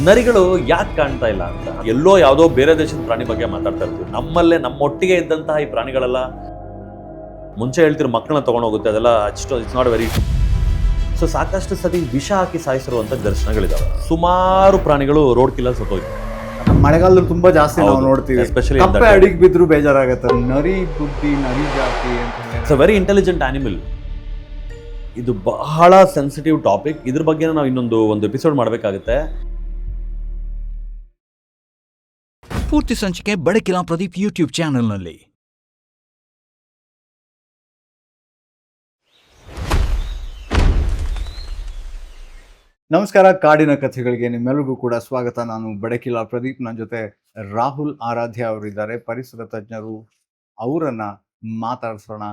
ನರಿಗಳು ಯಾಕೆ ಕಾಣ್ತಾ ಇಲ್ಲ ಅಂತ ಎಲ್ಲೋ ಯಾವುದೋ ಬೇರೆ ದೇಶದ ಪ್ರಾಣಿ ಬಗ್ಗೆ ಮಾತಾಡ್ತಾ ಇರ್ತೀವಿ. ನಮ್ಮಲ್ಲೇ ನಮ್ಮೊಟ್ಟಿಗೆ ಇದ್ದಂತಹ ಈ ಪ್ರಾಣಿಗಳೆಲ್ಲ ಮುಂಚೆ ಹೇಳ್ತಿರೋ ಮಕ್ಕಳನ್ನ ತಗೊಂಡೋಗುತ್ತೆ, ಅದೆಲ್ಲ ಅಷ್ಟು ಇಟ್ಸ್ ನಾಟ್ ವೆರಿ. ಸೊ ಸಾಕಷ್ಟು ಸತಿ ವಿಷ ಹಾಕಿ ಸಾಯಿಸಿರುವಂತ ದರ್ಶನಗಳಿದಾವೆ. ಸುಮಾರು ಪ್ರಾಣಿಗಳು ರೋಡ್ ಕಿಲ್ಲರ್ ಸತ್ತೋಯ್ತು. ಮಳೆಗಾಲದಲ್ಲಿ ತುಂಬಾ ಜಾಸ್ತಿ ನಾವು ನೋಡ್ತೀವಿ. ಎಸ್ಪೆಷಲಿ ಕಪ್ಪೆ ಅಡಿಗೆ ಬಿದ್ರು ಬೇಜಾರಾಗತ್ತೆ. ನರಿ ಬುದ್ಧಿ, ನರಿ ಜಾತಿ ಅಂತ it's a very intelligent animal. ಇದು ಬಹಳ ಸೆನ್ಸಿಟಿವ್ ಟಾಪಿಕ್. ಇದ್ರ ಬಗ್ಗೆ ನಾವು ಒಂದು ಎಪಿಸೋಡ್ ಮಾಡಬೇಕಾಗುತ್ತೆ. ಪೂರ್ತಿ ಸಂಚಿಕೆ ಬಡಕಿಲಾ ಪ್ರದೀಪ್ ಯೂಟ್ಯೂಬ್ ಚಾನೆಲ್ನಲ್ಲಿ. ನಮಸ್ಕಾರ, ಕಾಡಿನ ಕಥೆಗಳಿಗೆ ನಿಮ್ಮೆಲ್ಲರಿಗೂ ಕೂಡ ಸ್ವಾಗತ. ನಾನು ಬಡಕಿಲಾ ಪ್ರದೀಪ್. ನನ್ನ ಜೊತೆ ರಾಹುಲ್ ಆರಾಧ್ಯ ಅವರಿದ್ದಾರೆ, ಪರಿಸರ ತಜ್ಞರು. ಅವರನ್ನ ಮಾತಾಡ್ಸೋಣ.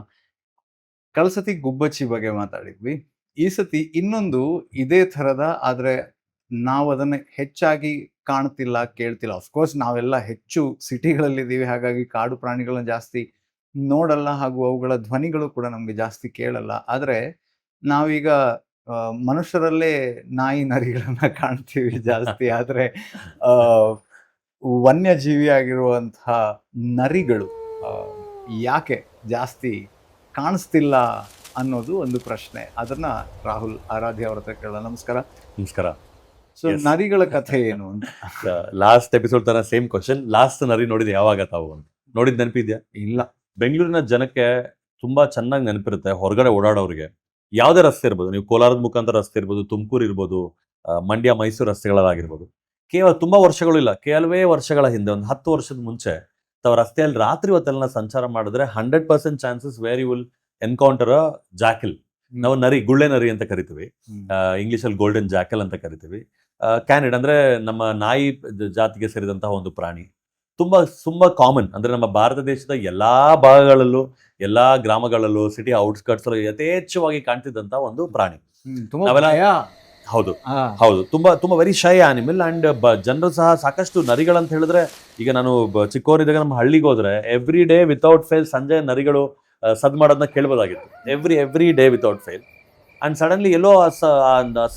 ಕಳ್ಸತಿ ಗುಬ್ಬಚ್ಚಿ ಬಗ್ಗೆ ಮಾತಾಡಿದ್ವಿ. ಈ ಸತಿ ಇನ್ನೊಂದು ಇದೇ ಥರದ, ಆದರೆ ನಾವು ಅದನ್ನು ಹೆಚ್ಚಾಗಿ ಕಾಣ್ತಿಲ್ಲ, ಕೇಳ್ತಿಲ್ಲ. ಅಫ್ಕೋರ್ಸ್ ನಾವೆಲ್ಲ ಹೆಚ್ಚು ಸಿಟಿಗಳಲ್ಲಿದ್ದೀವಿ, ಹಾಗಾಗಿ ಕಾಡು ಪ್ರಾಣಿಗಳನ್ನ ಜಾಸ್ತಿ ನೋಡಲ್ಲ, ಹಾಗೂ ಅವುಗಳ ಧ್ವನಿಗಳು ಕೂಡ ನಮಗೆ ಜಾಸ್ತಿ ಕೇಳಲ್ಲ. ಆದರೆ ನಾವೀಗ ಮನುಷ್ಯರಲ್ಲೇ ನಾಯಿ ನರಿಗಳನ್ನ ಕಾಣ್ತೀವಿ ಜಾಸ್ತಿ. ಆದರೆ ವನ್ಯಜೀವಿ ಆಗಿರುವಂತಹ ನರಿಗಳು ಯಾಕೆ ಜಾಸ್ತಿ ಕಾಣಿಸ್ತಿಲ್ಲ ಅನ್ನೋದು ಒಂದು ಪ್ರಶ್ನೆ. ಅದನ್ನ ರಾಹುಲ್ ಆರಾಧ್ಯ ಅವ್ರ ಹತ್ರ ಕೇಳೋಣ. ನಮಸ್ಕಾರ. ನಮಸ್ಕಾರ. ಸೊ ನರಿಗಳ ಕಥೆ ಏನು ಅಂತ. ಲಾಸ್ಟ್ ಎಪಿಸೋಡ್ ತರ ಸೇಮ್ ಕ್ವಶನ್. ಲಾಸ್ಟ್ ನರಿ ನೋಡಿದ್ ಯಾವಾಗ ತಾವು ಅಂತ ನೋಡಿದ್ ನೆನಪಿದ್ಯಾ? ಇಲ್ಲ. ಬೆಂಗಳೂರಿನ ಜನಕ್ಕೆ ತುಂಬಾ ಚೆನ್ನಾಗಿ ನೆನಪಿರುತ್ತೆ. ಹೊರಗಡೆ ಓಡಾಡೋರಿಗೆ ಯಾವುದೇ ರಸ್ತೆ ಇರ್ಬೋದು, ನೀವು ಕೋಲಾರದ ಮುಖಾಂತರ ರಸ್ತೆ ಇರ್ಬೋದು, ತುಮಕೂರು ಇರ್ಬೋದು, ಮಂಡ್ಯ ಮೈಸೂರು ರಸ್ತೆಗಳಾಗಿರ್ಬೋದು, ಕೇವಲ ತುಂಬಾ ವರ್ಷಗಳು ಇಲ್ಲ, ಕೆಲವೇ ವರ್ಷಗಳ ಹಿಂದೆ, ಒಂದು 10 ವರ್ಷದ ಮುಂಚೆ ತಾವು ರಸ್ತೆಯಲ್ಲಿ ರಾತ್ರಿ ಹೊತ್ತೆಲ್ಲ ಸಂಚಾರ ಮಾಡಿದ್ರೆ 100% chances where you will encounter a jackal. ನಾವು ನರಿ, ಗುಳ್ಳೆ ನರಿ ಅಂತ ಕರಿತೀವಿ, ಇಂಗ್ಲಿಷಲ್ಲಿ ಗೋಲ್ಡನ್ ಜಾಕಲ್ ಅಂತ ಕರಿತೀವಿ. ಕ್ಯಾನಿಡ್ ಅಂದ್ರೆ ನಮ್ಮ ನಾಯಿ ಜಾತಿಗೆ ಸೇರಿದಂತಹ ಒಂದು ಪ್ರಾಣಿ. ತುಂಬಾ ಕಾಮನ್. ಅಂದ್ರೆ ನಮ್ಮ ಭಾರತ ದೇಶದ ಎಲ್ಲಾ ಭಾಗಗಳಲ್ಲೂ, ಎಲ್ಲಾ ಗ್ರಾಮಗಳಲ್ಲೂ, ಸಿಟಿ ಔಟ್ಸ್ಕರ್ಟ್ಸ್ ಯಥೇಚ್ಛವಾಗಿ ಕಾಣ್ತಿದ್ದಂತ ಒಂದು ಪ್ರಾಣಿ. ಹೌದು, ತುಂಬಾ ವೆರಿ ಶೈ ಆನಿಮಲ್. ಅಂಡ್ ಜನರು ಸಹ ಸಾಕಷ್ಟು ನರಿಗಳಂತ ಹೇಳಿದ್ರೆ, ಈಗ ನಾನು ಚಿಕ್ಕವರಿದ್ದಾಗ ನಮ್ಮ ಹಳ್ಳಿಗೆ ಹೋದ್ರೆ ಎವ್ರಿ ಡೇ ವಿತೌಟ್ ಫೇಲ್ ಸಂಜೆ ನರಿಗಳು ಸದ್ ಮಾಡೋದನ್ನ ಕೇಳ್ಬೋದಾಗಿತ್ತು. Every day without fail. And suddenly ಎಲ್ಲೋ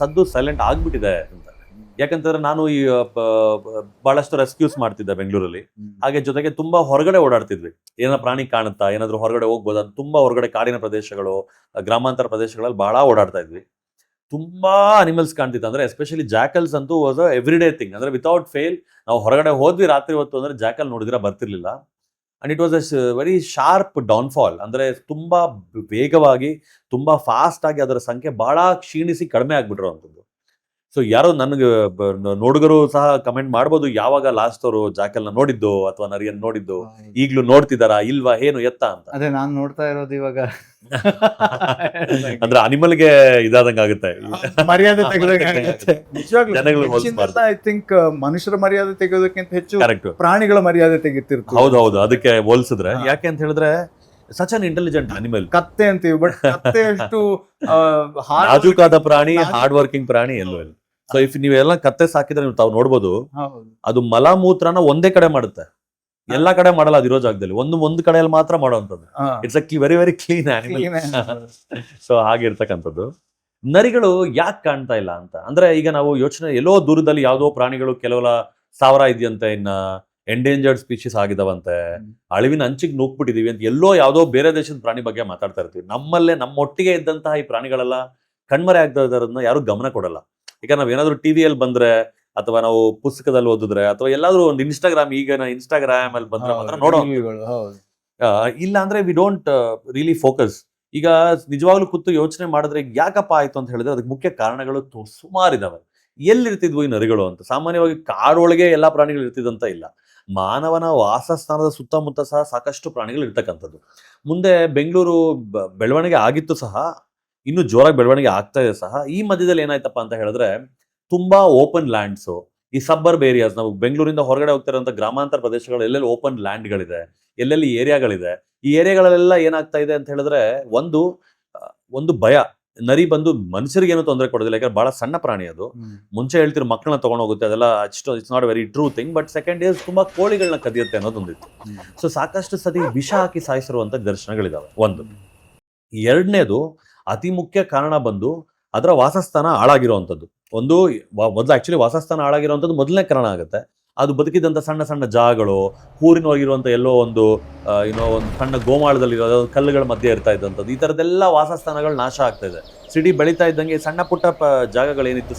ಸದ್ದು ಸೈಲೆಂಟ್ ಆಗ್ಬಿಟ್ಟಿದೆ ಅಂತ. ಯಾಕಂತಂದ್ರೆ ನಾನು ಈ ಬಹಳಷ್ಟು ರೆಸ್ಕ್ಯೂಸ್ ಮಾಡ್ತಿದ್ದೆ ಬೆಂಗಳೂರಲ್ಲಿ. ಹಾಗೆ ಜೊತೆಗೆ ತುಂಬಾ ಹೊರಗಡೆ ಓಡಾಡ್ತಿದ್ವಿ. ಏನಾದ್ರು ಪ್ರಾಣಿ ಕಾಣುತ್ತಾ, ಏನಾದ್ರು ಹೊರಗಡೆ ಹೋಗ್ಬೋದ, ತುಂಬಾ ಹೊರಗಡೆ ಕಾಡಿನ ಪ್ರದೇಶಗಳು, ಗ್ರಾಮಾಂತರ ಪ್ರದೇಶಗಳಲ್ಲಿ ಬಹಳ ಓಡಾಡ್ತಾ ಇದ್ವಿ. ತುಂಬಾ ಅನಿಮಲ್ಸ್ ಕಾಣ್ತಿತ್ತು. ಅಂದ್ರೆ ಎಸ್ಪೆಷಲಿ ಜಾಕಲ್ಸ್ ಅಂತೂ was a every day thing. ಅಂದ್ರೆ ವಿತೌಟ್ ಫೇಲ್ ನಾವು ಹೊರಗಡೆ ಹೋದ್ವಿ ರಾತ್ರಿ ಹೊತ್ತು ಅಂದ್ರೆ ಜಾಕಲ್ ನೋಡಿದ್ರೆ ಬರ್ತಿರ್ಲಿಲ್ಲ. And it was a very sharp downfall. ಅಂದ್ರೆ ತುಂಬಾ ವೇಗವಾಗಿ, ತುಂಬಾ ಫಾಸ್ಟ್ ಆಗಿ ಅದರ ಸಂಖ್ಯೆ ಬಹಳ ಕ್ಷೀಣಿಸಿ ಕಡಿಮೆ ಆಗ್ಬಿಟ್ಟಿರುವಂಥದ್ದು. ಸೊ ಯಾರೋ ನನಗೆ ನೋಡುಗರು ಸಹ ಕಮೆಂಟ್ ಮಾಡ್ಬೋದು, ಯಾವಾಗ ಲಾಸ್ಟ್ ಅವರು ಜಾಕಲ್ನ ನೋಡಿದ್ದು ಅಥವಾ ನರಿಯನ್ನು ನೋಡಿದ್ದು, ಈಗ್ಲೂ ನೋಡ್ತಿದಾರಾ ಇಲ್ವಾ, ಏನು ಎತ್ತ ಅಂತ. ಅದೇ ನಾನು ನೋಡ್ತಾ ಇರೋದು ಇವಾಗ. ಅಂದ್ರೆ ಅನಿಮಲ್ಗೆ ಇದಾದಂಗ ಆಗುತ್ತೆ, ಮರ್ಯಾದೆ ತೆಗೆದಂತೆ. ಐ ಥಿಂಕ್ ಮನುಷ್ಯರ ಮರ್ಯಾದೆ ತೆಗೆಯೋದಕ್ಕಿಂತ ಹೆಚ್ಚು ಕರೆಕ್ಟ್ ಪ್ರಾಣಿಗಳ ಮರ್ಯಾದೆ ತೆಗಿತಿರ್ತಾರೆ. ಹೌದು, ಅದಕ್ಕೆ ಹೋಲಿಸಿದ್ರೆ. ಯಾಕೆ ಅಂತ ಹೇಳಿದ್ರೆ ಸಚ್ ಅನ್ ಇಂಟೆಲಿಜೆಂಟ್ ಅನಿಮಲ್. ಕತ್ತೆ ಅಂತೀವಿ, ಬಟ್ ಕತ್ತೆ ಅಷ್ಟು ನಾಜೂಕಾದ ಪ್ರಾಣಿ, ಹಾರ್ಡ್ ವರ್ಕಿಂಗ್ ಪ್ರಾಣಿ ಎಲ್ಲೂ ಇಲ್ಲ. ಸೊ ಇಫ್ ನೀವೆಲ್ಲ ಕತ್ತೆ ಸಾಕಿದ್ರೆ ನೀವು ತಾವು ನೋಡ್ಬೋದು, ಅದು ಮಲ ಮೂತ್ರನ ಒಂದೇ ಕಡೆ ಮಾಡುತ್ತೆ, ಎಲ್ಲಾ ಕಡೆ ಮಾಡಲ್ಲ. ಅದಿರೋ ಜಾಗದಲ್ಲಿ ಒಂದು ಕಡೆಯಲ್ಲಿ ಮಾತ್ರ ಮಾಡುವಂಥದ್ದು. It's a very very clean animal. So ಹಾಗಿರ್ತಕ್ಕಂಥದ್ದು. ನರಿಗಳು ಯಾಕೆ ಕಾಣ್ತಾ ಇಲ್ಲ ಅಂತ ಅಂದ್ರೆ, ಈಗ ನಾವು ಯೋಚನೆ, ಎಲ್ಲೋ ದೂರದಲ್ಲಿ ಯಾವುದೋ ಪ್ರಾಣಿಗಳು ಕೆಲವೆಲ್ಲ ಸಾವಿರ ಇದೆಯಂತೆ, ಇನ್ನ ಎಂಡೇಂಜರ್ಡ್ ಸ್ಪೀಶೀಸ್ ಆಗಿದಾವಂತೆ, ಅಳಿವಿನ ಅಂಚಿಗೆ ನೂಕ್ಬಿಟ್ಟಿದೀವಿ ಅಂತ ಎಲ್ಲೋ ಯಾವುದೋ ಬೇರೆ ದೇಶದ ಪ್ರಾಣಿ ಬಗ್ಗೆ ಮಾತಾಡ್ತಾ ಇರ್ತೀವಿ. ನಮ್ಮಲ್ಲೇ ನಮ್ಮೊಟ್ಟಿಗೆ ಇದ್ದಂತಹ ಈ ಪ್ರಾಣಿಗಳೆಲ್ಲ ಕಣ್ಮರೆ ಆಗ್ತಾ ಇರೋದನ್ನ ಯಾರು ಗಮನ ಕೊಡಲ್ಲ. ಈಗ ನಾವ್ ಏನಾದ್ರು ಟಿವಿಯಲ್ಲಿ ಬಂದ್ರೆ, ಅಥವಾ ನಾವು ಪುಸ್ತಕದಲ್ಲಿ ಓದಿದ್ರೆ, ಅಥವಾ ಎಲ್ಲಾದ್ರೂ ಒಂದು ಇನ್ಸ್ಟಾಗ್ರಾಮ್ ಅಲ್ಲಿ ಬಂದ್ರೆ ಮಾತ್ರ ನೋಡೋ. ಇಲ್ಲ ಅಂದ್ರೆ ವಿ ಡೋಂಟ್ ರಿಯಲಿ ಫೋಕಸ್. ಈಗ ನಿಜವಾಗ್ಲೂ ಕೂತು ಯೋಚನೆ ಮಾಡಿದ್ರೆ ಯಾಕಪ್ಪ ಆಯ್ತು ಅಂತ ಹೇಳಿದ್ರೆ, ಅದಕ್ಕೆ ಮುಖ್ಯ ಕಾರಣಗಳು ಸುಮಾರಿದಾವೆ. ಎಲ್ಲಿರ್ತಿದ್ವು ಈ ನರಿಗಳು ಅಂತ? ಸಾಮಾನ್ಯವಾಗಿ ಕಾಡೊಳಗೆ ಎಲ್ಲಾ ಪ್ರಾಣಿಗಳು ಇರ್ತಿದಂತ ಇಲ್ಲ. ಮಾನವನ ವಾಸಸ್ಥಾನದ ಸುತ್ತಮುತ್ತ ಸಹ ಸಾಕಷ್ಟು ಪ್ರಾಣಿಗಳು ಇರ್ತಕ್ಕಂಥದ್ದು. ಮುಂದೆ ಬೆಂಗಳೂರು ಬೆಳವಣಿಗೆ ಆಗಿತ್ತು ಸಹ, ಇನ್ನು ಜೋರಾಗಿ ಬೆಳವಣಿಗೆ ಆಗ್ತಾ ಇದೆ ಸಹ. ಈ ಮಧ್ಯದಲ್ಲಿ ಏನಾಯ್ತಪ್ಪ ಅಂತ ಹೇಳಿದ್ರೆ, ತುಂಬಾ ಓಪನ್ ಲ್ಯಾಂಡ್ಸ್, ಈ ಸಬ್ಬರ್ಬ್ ಏರಿಯಾಸ್, ನಾವು ಬೆಂಗಳೂರಿಂದ ಹೊರಗಡೆ ಹೋಗ್ತಿರೋಂಥ ಗ್ರಾಮಾಂತರ ಪ್ರದೇಶಗಳು, ಎಲ್ಲೆಲ್ಲಿ ಓಪನ್ ಲ್ಯಾಂಡ್ಗಳಿದೆ, ಎಲ್ಲೆಲ್ಲಿ ಏರಿಯಾಗಳಿದೆ, ಈ ಏರಿಯಾಗಳೆಲ್ಲ ಏನಾಗ್ತಾ ಇದೆ ಅಂತ ಹೇಳಿದ್ರೆ, ಒಂದು ಭಯ. ನರಿ ಬಂದು ಮನುಷ್ಯರಿಗೆ ಏನೂ ತೊಂದರೆ ಕೊಡೋದಿಲ್ಲ, ಯಾಕಂದ್ರೆ ಬಹಳ ಸಣ್ಣ ಪ್ರಾಣಿ ಅದು. ಮುಂಚೆ ಹೇಳ್ತಿರೋ ಮಕ್ಕಳನ್ನ ತಗೊಂಡೋಗುತ್ತೆ, ಅದೆಲ್ಲ it's not very true thing. But second is ತುಂಬಾ ಕೋಳಿಗಳನ್ನ ಕದಿಯುತ್ತೆ ಅನ್ನೋದೊಂದಿತ್ತು. ಸೊ ಸಾಕಷ್ಟು ಸತಿ ವಿಷ ಹಾಕಿ ಸಾಯಿಸಿರುವಂತ ದರ್ಶನಗಳಿದಾವೆ. ಒಂದು. ಎರಡನೇದು, ಅತಿ ಮುಖ್ಯ ಕಾರಣ ಬಂದು ಅದರ ವಾಸಸ್ಥಾನ ಹಾಳಾಗಿರುವಂಥದ್ದು. ಒಂದು ಮೊದಲು ಆಕ್ಚುಲಿ ವಾಸಸ್ಥಾನ ಹಾಳಾಗಿರುವಂಥದ್ದು ಮೊದಲನೇ ಕಾರಣ ಆಗುತ್ತೆ. ಅದು ಬದುಕಿದಂಥ ಸಣ್ಣ ಸಣ್ಣ ಜಾಗಗಳು, ಊರಿನೊಳಗಿರುವಂಥ ಎಲ್ಲೋ ಒಂದು ಒಂದು ಸಣ್ಣ ಗೋಮಾಳದಲ್ಲಿರೋ ಕಲ್ಲುಗಳ ಮಧ್ಯೆ ಇರ್ತಾ ಇದ್ದಂಥದ್ದು, ಈ ಥರದ್ದೆಲ್ಲ ವಾಸಸ್ಥಾನಗಳು ನಾಶ ಆಗ್ತಾ ಇದೆ. ಸಿಟಿ ಬೆಳೀತಾ ಇದ್ದಂಗೆ ಸಣ್ಣ ಪುಟ್ಟ ಜಾಗಗಳೇನಿತ್ತು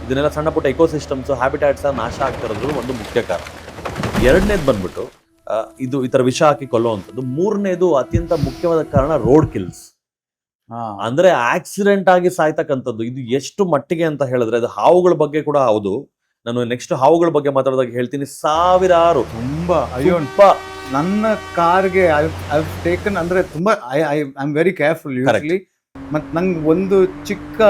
ಇದನ್ನೆಲ್ಲ ಸಣ್ಣ ಪುಟ್ಟ ಇಕೋಸಿಸ್ಟಮ್ಸ್, ಹ್ಯಾಬಿಟ್ಯಾಟ್ಸ್ ನಾಶ ಆಗ್ತಾ ಇರೋದು ಒಂದು ಮುಖ್ಯ ಕಾರಣ. ಎರಡನೇದು ಬಂದ್ಬಿಟ್ಟು ಇದು ಈ ಥರ ವಿಷ ಹಾಕಿ ಕೊಲ್ಲುವಂಥದ್ದು. ಮೂರನೇದು ಅತ್ಯಂತ ಮುಖ್ಯವಾದ ಕಾರಣ ರೋಡ್ ಕಿಲ್ಸ್, ಅಂದ್ರೆ ಆಕ್ಸಿಡೆಂಟ್ ಆಗಿ ಸಾಯ್ತಕ್ಕಂಥದ್ದು. ಇದು ಎಷ್ಟು ಮಟ್ಟಿಗೆ ಅಂತ ಹೇಳಿದ್ರೆ, ಅದು ಹಾವುಗಳ ಬಗ್ಗೆ ಕೂಡ ಹೌದು. ನಾನು ನೆಕ್ಸ್ಟ್ ಹಾವುಗಳ ಬಗ್ಗೆ ಮಾತಾಡಿದಾಗ ಹೇಳ್ತೀನಿ. ಸಾವಿರಾರು ತುಂಬಾ ಅಯ್ಯೋ ನನ್ನ ಕಾರ್ಗೆ ಟೇಕನ್ ಅಂದ್ರೆ ತುಂಬಾ I am very careful usually. ಮತ್ ನಂಗೆ ಒಂದು ಚಿಕ್ಕ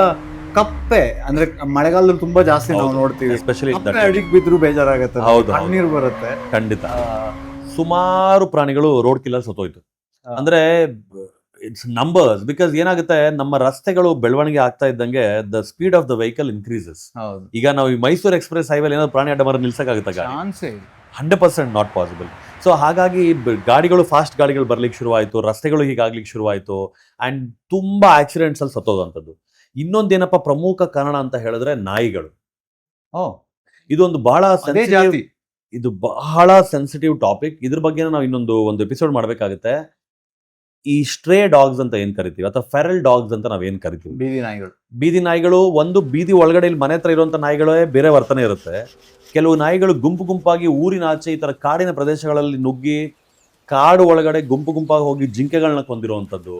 ಕಪ್ಪೆ ಅಂದ್ರೆ ಮಳೆಗಾಲದಲ್ಲಿ ತುಂಬಾ ಜಾಸ್ತಿ ನಾವು ನೋಡ್ತೀವಿ, ಎಸ್ಪೆಷಲಿ ಅಡಿಗೆ ಬಿದ್ರು ಬೇಜಾರಾಗತ್ತೆ, ಕಣ್ಣೀರು ಬರುತ್ತೆ. ಖಂಡಿತ ಸುಮಾರು ಪ್ರಾಣಿಗಳು ರೋಡ್ ಕಿಲ್ಲರ್ ಸತ್ತೋಯ್ತು. ಅಂದ್ರೆ ಇಟ್ಸ್ ನಂಬರ್ಸ್. ಬಿಕಾಸ್ ಏನಾಗುತ್ತೆ, ನಮ್ಮ ರಸ್ತೆಗಳು ಬೆಳವಣಿಗೆ ಆಗ್ತಾ ಇದ್ದಂಗೆ the speed of the vehicle increases. ಈಗ ನಾವು ಈ ಮೈಸೂರು ಎಕ್ಸ್ಪ್ರೆಸ್ ಹೈವೇ ಏನಾದ್ರು ಪ್ರಾಣಿ ಅಡ್ಡ ಮರ ನಿಲ್ಸಕ್ಕಾಗುತ್ತೆ? 100% ನಾಟ್ ಪಾಸಿಬಲ್. ಸೊ ಹಾಗಾಗಿ ಗಾಡಿಗಳು, ಫಾಸ್ಟ್ ಗಾಡಿಗಳು ಬರ್ಲಿಕ್ಕೆ ಶುರುವಾಯಿತು, ರಸ್ತೆಗಳು ಹೀಗಾಗ್ಲಿಕ್ಕೆ ಶುರುವಾಯಿತು, ಅಂಡ್ ತುಂಬಾ ಆಕ್ಸಿಡೆಂಟ್ಸ್ ಅಲ್ಲಿ ಸತ್ತೋದಂಥದ್ದು. ಇನ್ನೊಂದೇನಪ್ಪ ಪ್ರಮುಖ ಕಾರಣ ಅಂತ ಹೇಳಿದ್ರೆ ನಾಯಿಗಳು. ಇದೊಂದು ಬಹಳ ಇದು ಬಹಳ ಸೆನ್ಸಿಟಿವ್ ಟಾಪಿಕ್. ಇದ್ರ ಬಗ್ಗೆ ನಾವು ಒಂದು ಎಪಿಸೋಡ್ ಮಾಡ್ಬೇಕಾಗುತ್ತೆ. ಈ ಸ್ಟ್ರೇ ಡಾಗ್ಸ್ ಅಂತ ಏನ್ ಕರಿತೀವಿ, ಅಥವಾ ಫೆರಲ್ ಡಾಗ್ಸ್ ಅಂತ ನಾವೇನ್ ಕರಿತೀವಿ, ಬೀದಿ ನಾಯಿಗಳು. ಒಂದು ಬೀದಿ ಒಳಗಡೆ ಇಲ್ಲಿ ಮನೆ ಹತ್ರ ಇರುವಂತ ನಾಯಿಗಳೇ ಬೇರೆ ವರ್ತನೆ ಇರುತ್ತೆ. ಕೆಲವು ನಾಯಿಗಳು ಗುಂಪು ಗುಂಪಾಗಿ ಊರಿನಾಚೆ ಈ ತರ ಕಾಡಿನ ಪ್ರದೇಶಗಳಲ್ಲಿ ನುಗ್ಗಿ ಕಾಡು ಒಳಗಡೆ ಗುಂಪು ಗುಂಪಾಗಿ ಹೋಗಿ ಜಿಂಕೆಗಳನ್ನ ಕೊಂದಿರುವಂಥದ್ದು,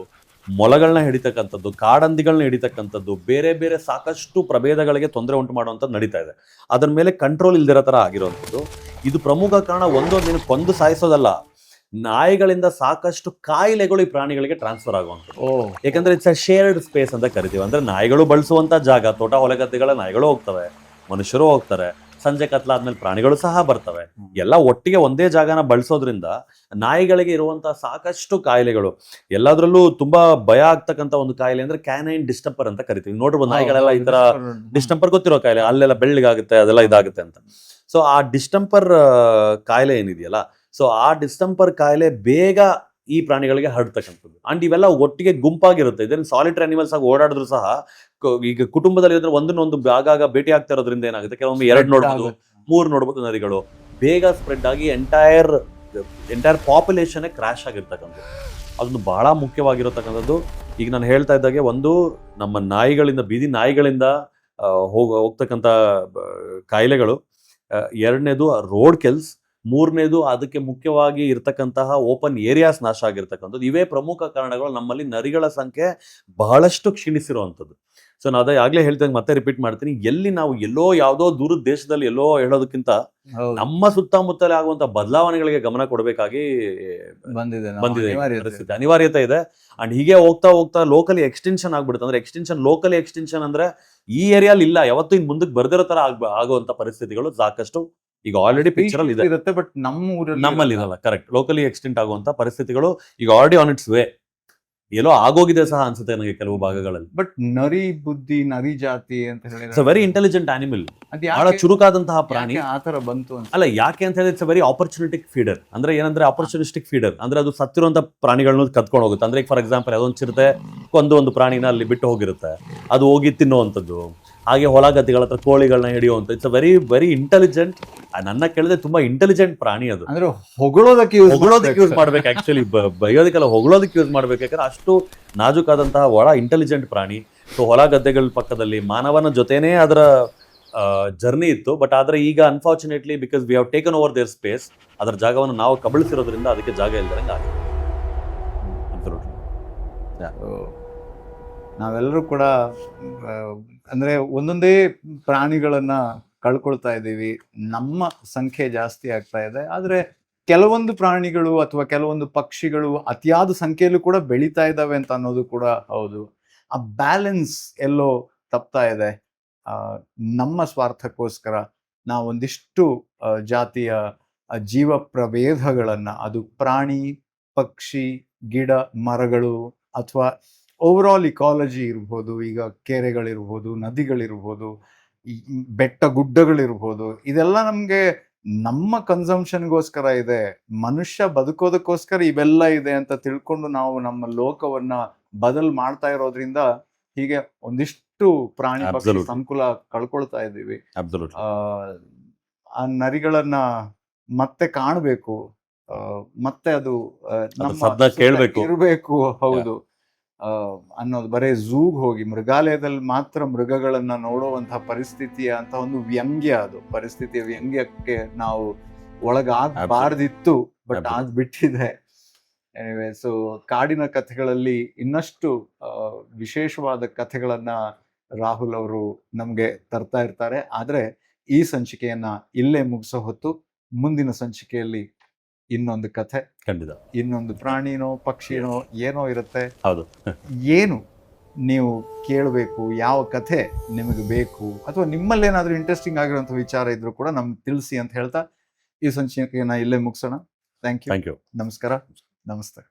ಮೊಲಗಳನ್ನ ಹಿಡಿತಕ್ಕಂಥದ್ದು, ಕಾಡಂದಿಗಳನ್ನ ಹಿಡಿತಕ್ಕಂಥದ್ದು, ಬೇರೆ ಬೇರೆ ಸಾಕಷ್ಟು ಪ್ರಭೇದಗಳಿಗೆ ತೊಂದರೆ ಉಂಟು ಮಾಡುವಂಥದ್ದು ನಡೀತಾ ಇದೆ. ಅದ್ರ ಮೇಲೆ ಕಂಟ್ರೋಲ್ ಇಲ್ದಿರೋ ತರ ಆಗಿರುವಂಥದ್ದು. ಇದು ಪ್ರಮುಖ ಕಾರಣ. ಒಂದೊಂದು ಕೊಂದು ಸಾಯಿಸೋದಲ್ಲ, ನಾಯಿಗಳಿಂದ ಸಾಕಷ್ಟು ಕಾಯಿಲೆಗಳು ಈ ಪ್ರಾಣಿಗಳಿಗೆ ಟ್ರಾನ್ಸ್ಫರ್ ಆಗುವಂಥದ್ದು. ಯಾಕಂದ್ರೆ ಇಟ್ಸ್ ಅ ಶೇರ್ಡ್ ಸ್ಪೇಸ್ ಅಂತ ಕರಿತೀವಿ. ಅಂದ್ರೆ ನಾಯಿಗಳು ಬಳಸುವಂತ ಜಾಗ, ತೋಟ ಹೊಲಗದ್ದೆಗಳ ನಾಯಿಗಳು ಹೋಗ್ತವೆ, ಮನುಷ್ಯರು ಹೋಗ್ತಾರೆ, ಸಂಜೆ ಕತ್ಲಾದ್ಮೇಲೆ ಪ್ರಾಣಿಗಳು ಸಹ ಬರ್ತವೆ. ಎಲ್ಲ ಒಟ್ಟಿಗೆ ಒಂದೇ ಜಾಗನ ಬಳಸೋದ್ರಿಂದ ನಾಯಿಗಳಿಗೆ ಇರುವಂತಹ ಸಾಕಷ್ಟು ಕಾಯಿಲೆಗಳು. ಎಲ್ಲದ್ರಲ್ಲೂ ತುಂಬಾ ಭಯ ಆಗ್ತಕ್ಕಂಥ ಒಂದು ಕಾಯಿಲೆ ಅಂದ್ರೆ ಕ್ಯಾನೈನ್ ಡಿಸ್ಟಂಪರ್ ಅಂತ ಕರಿತೀವಿ. ನೋಡ್ಬೋದು, ನಾಯಿಗಳೆಲ್ಲ ಈ ತರ ಡಿಸ್ಟಂಪರ್ ಗೊತ್ತಿರೋ ಕಾಯಿಲೆ, ಅಲ್ಲೆಲ್ಲ ಬೆಳ್ಳಿಗಾಗುತ್ತೆ, ಅದೆಲ್ಲ ಇದಾಗುತ್ತೆ ಅಂತ. ಸೊ ಆ ಡಿಸ್ಟಂಪರ್ ಕಾಯಿಲೆ ಏನಿದೆಯಲ್ಲ, ಸೊ ಆ ಡಿಸ್ಟಂಪರ್ ಕಾಯಿಲೆ ಬೇಗ ಈ ಪ್ರಾಣಿಗಳಿಗೆ ಹರಡ್ತಕ್ಕಂಥದ್ದು. ಅಂಡ್ ಇವೆಲ್ಲ ಒಟ್ಟಿಗೆ ಗುಂಪಾಗಿರುತ್ತೆ. ಇದನ್ನು ಸಾಲಿಟರಿ ಅನಿಮಲ್ಸ್ ಆಗಿ ಓಡಾಡಿದ್ರು ಸಹ, ಈಗ ಕುಟುಂಬದಲ್ಲಿ ಇದ್ರೆ ಒಂದನ್ನೊಂದು ಆಗಾಗ ಭೇಟಿ ಆಗ್ತಾ ಇರೋದ್ರಿಂದ ಏನಾಗುತ್ತೆ, ಕೆಲವೊಮ್ಮೆ 2 ನೋಡ್ಬೋದು, 3 ನೋಡ್ಬೋದು, ನರಿಗಳು ಬೇಗ ಸ್ಪ್ರೆಡ್ ಆಗಿ ಎಂಟೈರ್ ಪಾಪ್ಯುಲೇಷನ್ ಕ್ರಾಶ್ ಆಗಿರ್ತಕ್ಕಂಥದ್ದು. ಅದೊಂದು ಬಹಳ ಮುಖ್ಯವಾಗಿರತಕ್ಕಂಥದ್ದು. ಈಗ ನಾನು ಹೇಳ್ತಾ ಇದ್ದಾಗೆ, ಒಂದು ನಮ್ಮ ನಾಯಿಗಳಿಂದ, ಬೀದಿ ನಾಯಿಗಳಿಂದ ಹೋಗ್ತಕ್ಕಂಥ ಕಾಯಿಲೆಗಳು, ಎರಡನೇದು ರೋಡ್ ಕಿಲ್ಸ್, ಮೂರನೇದು ಅದಕ್ಕೆ ಮುಖ್ಯವಾಗಿ ಇರ್ತಕ್ಕಂತಹ ಓಪನ್ ಏರಿಯಾಸ್ ನಾಶ ಆಗಿರ್ತಕ್ಕಂಥದ್ದು. ಇವೇ ಪ್ರಮುಖ ಕಾರಣಗಳು ನಮ್ಮಲ್ಲಿ ನರಿಗಳ ಸಂಖ್ಯೆ ಬಹಳಷ್ಟು ಕ್ಷೀಣಿಸಿರುವಂಥದ್ದು. ಸೊ ನಾನು ಅದೇ ಆಗ್ಲೇ ಹೇಳ್ತಂಗೆ ಮತ್ತೆ ರಿಪೀಟ್ ಮಾಡ್ತೀನಿ, ಎಲ್ಲಿ ನಾವು ಎಲ್ಲೋ ಯಾವುದೋ ದೂರದ ದೇಶದಲ್ಲಿ ಎಲ್ಲೋ ಹೇಳೋದಕ್ಕಿಂತ ನಮ್ಮ ಸುತ್ತಮುತ್ತಲೇ ಆಗುವಂತ ಬದಲಾವಣೆಗಳಿಗೆ ಗಮನ ಕೊಡಬೇಕಾಗಿ ಬಂದಿದೆ ಪರಿಸ್ಥಿತಿ, ಅನಿವಾರ್ಯತೆ ಇದೆ. ಅಂಡ್ ಹೀಗೆ ಹೋಗ್ತಾ ಹೋಗ್ತಾ ಲೋಕಲಿ ಎಕ್ಸ್ಟೆನ್ಷನ್ ಆಗ್ಬಿಡುತ್ತೆ. ಅಂದ್ರೆ ಲೋಕಲಿ ಎಕ್ಸ್ಟೆನ್ಷನ್ ಅಂದ್ರೆ ಈ ಏರಿಯಾಲಿ ಇಲ್ಲ, ಯಾವತ್ತೂ ಇನ್ ಮುಂದಕ್ಕೆ ಬರ್ದಿರೋ ತರ ಆಗುವಂತ ಪರಿಸ್ಥಿತಿಗಳು ಸಾಕಷ್ಟು ಈಗ ಆಲ್ರೆಡಿ ಪಿಕ್ಚರ್ ಅಲ್ಲಿ ಇದೆ, ಬಟ್ ನಮ್ಮಲ್ಲಿ ಇರಲ್ಲ. ಕರೆಕ್ಟ್, ಲೋಕಲಿ ಎಕ್ಸ್ಟೆಂಟ್ ಆಗುವಂತ ಪರಿಸ್ಥಿತಿಗಳು ಈಗ ಆಲ್ರೆಡಿ ಆನ್ ಇಟ್ಸ್ ವೇ, ಎಲ್ಲೋ ಆಗೋಗಿದೆ ಸಹ ಅನ್ಸುತ್ತೆ ನನಗೆ ಕೆಲವು ಭಾಗಗಳಲ್ಲಿ. ಬಟ್ ನರಿ ಬುದ್ಧಿ, ನರಿ ಜಾತಿ ಅಂತ ಹೇಳಿದ್ರೆ it's a very intelligent animal, ಬಹಳ ಚುರುಕಾದಂತಹ ಪ್ರಾಣಿ. ಆತರ ಬಂತು ಅಲ್ಲ, ಯಾಕೆ ಅಂತ ಹೇಳಿದ್ರೆ ಇಟ್ಸ್ ಅ ವೆರಿ ಆಪರ್ಚುನಿಟಿಕ್ ಫೀಡರ್. ಅಂದ್ರೆ ಏನಂದ್ರೆ ಆಪರ್ಚುನಿಸ್ಟಿಕ್ ಫೀಡರ್ ಅಂದ್ರೆ ಅದು ಸತ್ತಿರುವಂತ ಪ್ರಾಣಿಗಳನ್ನ ಕತ್ಕೊಂಡು ಹೋಗುತ್ತೆ. ಅಂದ್ರೆ ಫಾರ್ ಎಕ್ಸಾಂಪಲ್, ಅದೊಂದು ಚಿರತೆ ಒಂದು ಪ್ರಾಣಿನ ಅಲ್ಲಿ ಬಿಟ್ಟು ಹೋಗಿರುತ್ತೆ, ಅದು ಹೋಗಿ ತಿನ್ನುವಂಥದ್ದು. ಹಾಗೆ ಹೊಲ ಗದ್ದೆಗಳ ಹತ್ರ ಕೋಳಿಗಳನ್ನ ಹಿಡಿಯುವಂತ. It's a very very intelligent. ನನ್ನ ಕೇಳಿದ್ರೆ ತುಂಬಾ ಇಂಟೆಲಿಜೆಂಟ್ ಪ್ರಾಣಿ ಅದು. ಅಂದ್ರೆ ಹೊಗಳೋದಕ್ಕೆ ಯೂಸ್ ಮಾಡ್ಬೇಕು, ಆಕ್ಚುಲಿ ಬೈಯೋದಕ್ಕೆಲ್ಲ ಹೊಗಳೋದಕ್ಕೆ ಯೂಸ್ ಮಾಡ್ಬೇಕು. ಯಾಕಂದ್ರೆ ಅಷ್ಟು ನಾಜೂಕಾದಂತಹ ಒಳ ಇಂಟೆಲಿಜೆಂಟ್ ಪ್ರಾಣಿ. ಸೊ ಹೊಲ ಗದ್ದೆಗಳ ಪಕ್ಕದಲ್ಲಿ ಮಾನವನ ಜೊತೆನೇ ಅದರ ಜರ್ನಿ ಇತ್ತು. ಬಟ್ ಆದ್ರೆ ಈಗ unfortunately because we have taken over their space, ಅದರ ಜಾಗವನ್ನು ನಾವು ಕಬಳಿಸಿರೋದ್ರಿಂದ ಅದಕ್ಕೆ ಜಾಗ ಇಲ್ದಂಗೆ ಆಗಿದೆ. ನಾವೆಲ್ಲರೂ ಕೂಡ ಅಂದ್ರೆ ಒಂದೊಂದೇ ಪ್ರಾಣಿಗಳನ್ನ ಕಳ್ಕೊಳ್ತಾ ಇದ್ದೀವಿ, ನಮ್ಮ ಸಂಖ್ಯೆ ಜಾಸ್ತಿ ಆಗ್ತಾ ಇದೆ. ಆದ್ರೆ ಕೆಲವೊಂದು ಪ್ರಾಣಿಗಳು ಅಥವಾ ಕೆಲವೊಂದು ಪಕ್ಷಿಗಳು ಅತಿಯಾದ ಸಂಖ್ಯೆಯಲ್ಲೂ ಕೂಡ ಬೆಳೀತಾ ಇದ್ದಾವೆ ಅಂತ ಅನ್ನೋದು ಕೂಡ ಹೌದು. ಆ ಬ್ಯಾಲೆನ್ಸ್ ಎಲ್ಲೋ ತಪ್ತಾ ಇದೆ. ನಮ್ಮ ಸ್ವಾರ್ಥಕ್ಕೋಸ್ಕರ ನಾವೊಂದಿಷ್ಟು ಜಾತಿಯ ಜೀವ ಪ್ರಭೇದಗಳನ್ನ, ಅದು ಪ್ರಾಣಿ, ಪಕ್ಷಿ, ಗಿಡ, ಮರಗಳು, ಅಥವಾ ಓವರ್ ಆಲ್ ಇಕಾಲಜಿ ಇರ್ಬೋದು, ಈಗ ಕೆರೆಗಳಿರ್ಬೋದು, ನದಿಗಳಿರ್ಬೋದು, ಬೆಟ್ಟ ಗುಡ್ಡಗಳಿರ್ಬೋದು, ಇದೆಲ್ಲ ನಮ್ಗೆ ನಮ್ಮ ಕನ್ಸಂಪ್ಷನ್ಗೋಸ್ಕರ ಇದೆ, ಮನುಷ್ಯ ಬದುಕೋದಕ್ಕೋಸ್ಕರ ಇವೆಲ್ಲ ಇದೆ ಅಂತ ತಿಳ್ಕೊಂಡು ನಾವು ನಮ್ಮ ಲೋಕವನ್ನ ಬದಲು ಮಾಡ್ತಾ ಇರೋದ್ರಿಂದ ಹೀಗೆ ಒಂದಿಷ್ಟು ಸಾಕಷ್ಟು ಪ್ರಾಣಿ ಪಕ್ಷಿ Absolutely. ಸಂಕುಲ ಕಳ್ಕೊಳ್ತಾ ಇದ್ದೀವಿ. ಅಬ್ಸಲ್ಯೂಟ್ಲಿ. ಆ ನರಿಗಳನ್ನ ಮತ್ತೆ ಕಾಣಬೇಕು, ಮತ್ತೆ ಅದು ನಮ್ಮ ಶಬ್ದ ಸುತ್ತ ಕೇಳ್ಬೇಕು. ಇರ್ಬೇಕು. ಹೌದು. ಅನ್ನೋದು ಬರೇ ಝೂಗ್ ಹೋಗಿ ಮೃಗಾಲಯದಲ್ಲಿ ಮಾತ್ರ ಮೃಗಗಳನ್ನ ನೋಡುವಂತಹ ಪರಿಸ್ಥಿತಿಯ ಅಂತ ಒಂದು ವ್ಯಂಗ್ಯ, ಅದು ಪರಿಸ್ಥಿತಿಯ ವ್ಯಂಗ್ಯಕ್ಕೆ ನಾವು ಒಳಗಾಗಬಾರ್ದಿತ್ತು, ಬಟ್ Absolutely. ಆಗ್ಬಿಟ್ಟಿದೆ. ಎನಿವೆ, ಸೊ ಕಾಡಿನ ಕಥೆಗಳಲ್ಲಿ ಇನ್ನಷ್ಟು ವಿಶೇಷವಾದ ಕಥೆಗಳನ್ನ ರಾಹುಲ್ ಅವರು ನಮ್ಗೆ ತರ್ತಾ ಇರ್ತಾರೆ. ಆದ್ರೆ ಈ ಸಂಚಿಕೆಯನ್ನ ಇಲ್ಲೇ ಮುಗಿಸೋ ಹೊತ್ತು, ಮುಂದಿನ ಸಂಚಿಕೆಯಲ್ಲಿ ಇನ್ನೊಂದು ಕಥೆ, ಖಂಡಿತ. ಇನ್ನೊಂದು ಪ್ರಾಣಿನೋ ಪಕ್ಷಿನೋ ಏನೋ ಇರುತ್ತೆ. ಹೌದು. ಏನು ನೀವು ಕೇಳಬೇಕು, ಯಾವ ಕಥೆ ನಿಮಗೆ ಬೇಕು, ಅಥವಾ ನಿಮ್ಮಲ್ಲಿ ಏನಾದ್ರೂ ಇಂಟ್ರೆಸ್ಟಿಂಗ್ ಆಗಿರುವಂತ ವಿಚಾರ ಇದ್ರೂ ಕೂಡ ನಮ್ಗೆ ತಿಳಿಸಿ ಅಂತ ಹೇಳ್ತಾ ಈ ಸಂಚಿಕೆಯನ್ನ ಇಲ್ಲೇ ಮುಗಿಸೋಣ. Thank you. Thank you. ನಮಸ್ಕಾರ. ನಮಸ್ತೆ.